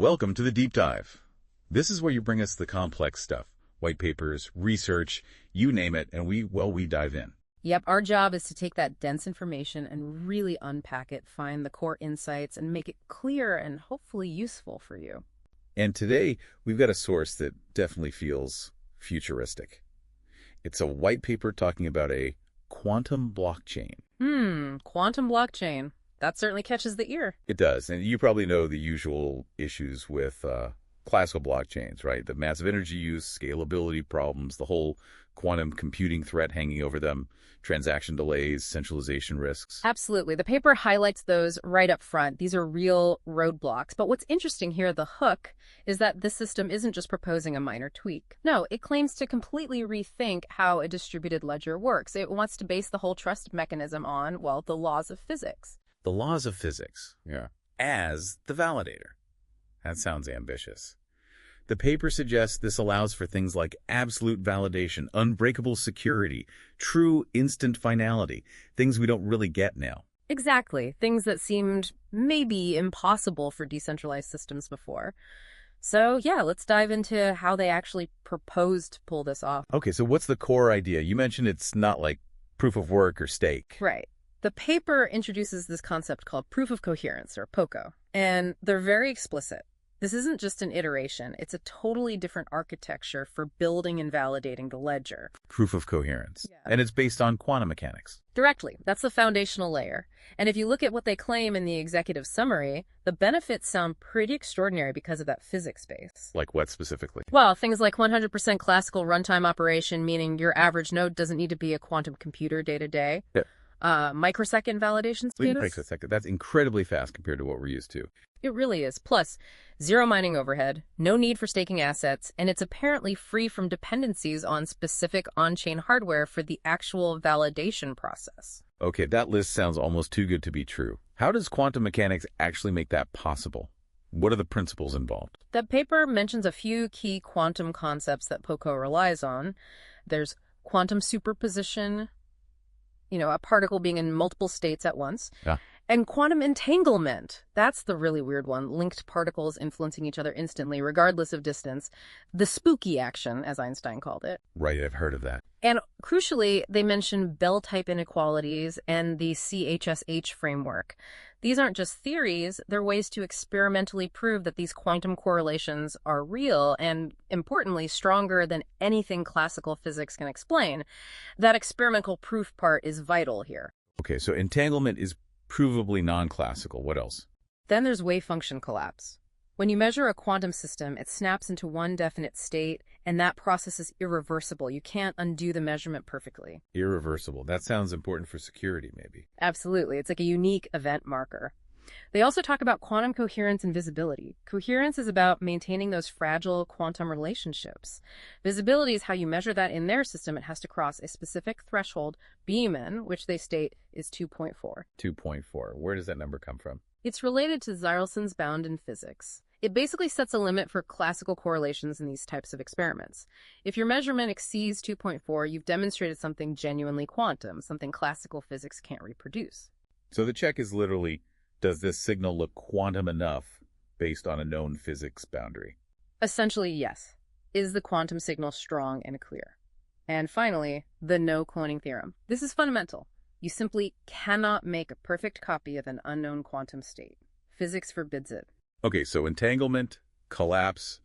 Welcome to the Deep Dive. This is where you bring us the complex stuff. White papers, research, you name it, and we dive in. Yep, our job is to take that dense information and really unpack it, find the core insights, and make it clear and hopefully useful for you. And today, we've got a source that definitely feels futuristic. It's a white paper talking about a quantum blockchain. Quantum blockchain. That certainly catches the ear. It does, and you probably know the usual issues with classical blockchains, right? The massive energy use, scalability problems, the whole quantum computing threat hanging over them, transaction delays, centralization risks. Absolutely. The paper highlights those right up front. These are real roadblocks. But what's interesting here, the hook, is that this system isn't just proposing a minor tweak. No, it claims to completely rethink how a distributed ledger works. It wants to base the whole trust mechanism on, well, the laws of physics. The laws of physics, as the validator. That sounds ambitious. The paper suggests this allows for things like absolute validation, unbreakable security, true instant finality, things we don't really get now. Exactly. Things that seemed maybe impossible for decentralized systems before. So yeah, let's dive into how they actually propose to pull this off. Okay, so what's the core idea? You mentioned it's not like proof of work or stake. Right. The paper introduces this concept called Proof of Coherence, or PoCoh, and they're very explicit. This isn't just an iteration. It's a totally different architecture for building and validating the ledger. Proof of coherence. Yeah. And it's based on quantum mechanics. Directly. That's the foundational layer. And if you look at what they claim in the executive summary, the benefits sound pretty extraordinary because of that physics base. Like what specifically? Well, things like 100% classical runtime operation, meaning your average node doesn't need to be a quantum computer day to day. Yeah. Microsecond validation status. Microsecond. That's incredibly fast compared to what we're used to. It really is. Plus, zero mining overhead, no need for staking assets, and it's apparently free from dependencies on specific on-chain hardware for the actual validation process. Okay, that list sounds almost too good to be true. How does quantum mechanics actually make that possible? What are the principles involved? That paper mentions a few key quantum concepts that PoCoh relies on. There's quantum superposition, a particle being in multiple states at once. Yeah. And quantum entanglement. That's the really weird one. Linked particles influencing each other instantly, regardless of distance. The spooky action, as Einstein called it. Right, I've heard of that. And crucially, they mention Bell-type inequalities and the CHSH framework. These aren't just theories, they're ways to experimentally prove that these quantum correlations are real and, importantly, stronger than anything classical physics can explain. That experimental proof part is vital here. Okay, so entanglement is provably non-classical. What else? Then there's wave function collapse. When you measure a quantum system, it snaps into one definite state, and that process is irreversible. You can't undo the measurement perfectly. Irreversible. That sounds important for security, maybe. Absolutely. It's like a unique event marker. They also talk about quantum coherence and visibility. Coherence is about maintaining those fragile quantum relationships. Visibility is how you measure that in their system. It has to cross a specific threshold, Beeman, which they state is 2.4. 2.4. Where does that number come from? It's related to Zarielson's bound in physics. It basically sets a limit for classical correlations in these types of experiments. If your measurement exceeds 2.4, you've demonstrated something genuinely quantum, something classical physics can't reproduce. So the check is literally, does this signal look quantum enough based on a known physics boundary? Essentially, yes. Is the quantum signal strong and clear? And finally, the no cloning theorem. This is fundamental. You simply cannot make a perfect copy of an unknown quantum state. Physics forbids it. Okay, so entanglement, collapse,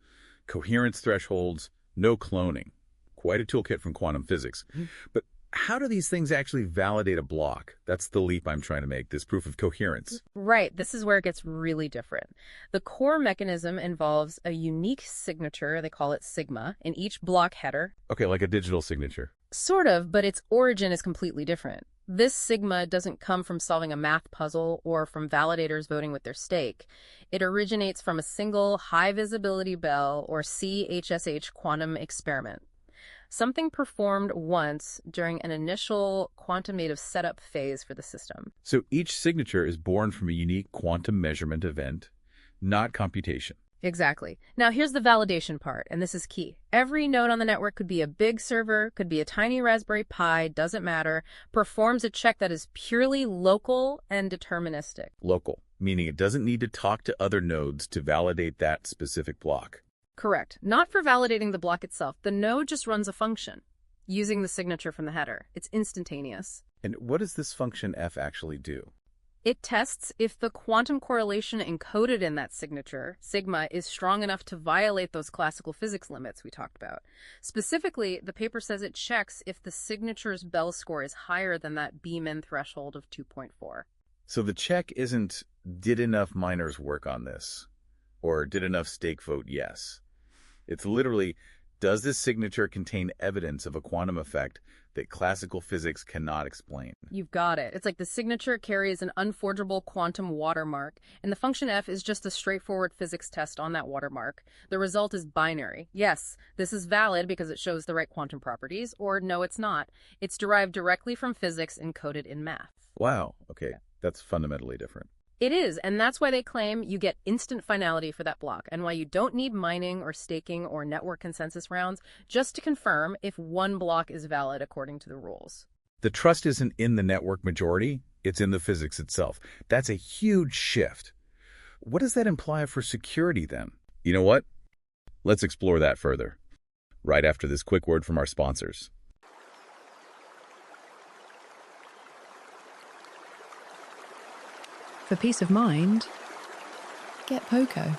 coherence thresholds, no cloning. Quite a toolkit from quantum physics. But how do these things actually validate a block? That's the leap I'm trying to make, this proof of coherence. Right. This is where it gets really different. The core mechanism involves a unique signature, they call it sigma, in each block header. Okay, like a digital signature. Sort of, but its origin is completely different. This sigma doesn't come from solving a math puzzle or from validators voting with their stake. It originates from a single high-visibility Bell or CHSH quantum experiment. Something performed once during an initial quantum native setup phase for the system. So each signature is born from a unique quantum measurement event, not computation. Exactly. Now here's the validation part, and this is key. Every node on the network could be a big server, could be a tiny Raspberry Pi, doesn't matter, performs a check that is purely local and deterministic. Local. meaning it doesn't need to talk to other nodes to validate that specific block. Correct. Not for validating the block itself. The node just runs a function using the signature from the header. It's instantaneous. And what does this function f actually do? It tests if the quantum correlation encoded in that signature, sigma, is strong enough to violate those classical physics limits we talked about. Specifically, the paper says it checks if the signature's Bell score is higher than that B-min threshold of 2.4. So the check isn't, did enough miners work on this? Or did enough stake vote yes? It's literally, does this signature contain evidence of a quantum effect that classical physics cannot explain? You've got it. It's like the signature carries an unforgeable quantum watermark, and the function f is just a straightforward physics test on that watermark. The result is binary. Yes, this is valid because it shows the right quantum properties, or no, it's not. It's derived directly from physics encoded in math. Wow, okay, that's fundamentally different. It is, and that's why they claim you get instant finality for that block, and why you don't need mining or staking or network consensus rounds just to confirm if one block is valid according to the rules. The trust isn't in the network majority, it's in the physics itself. That's a huge shift. What does that imply for security then? You know what? Let's explore that further, right after this quick word from our sponsors. For peace of mind, get PoCoh.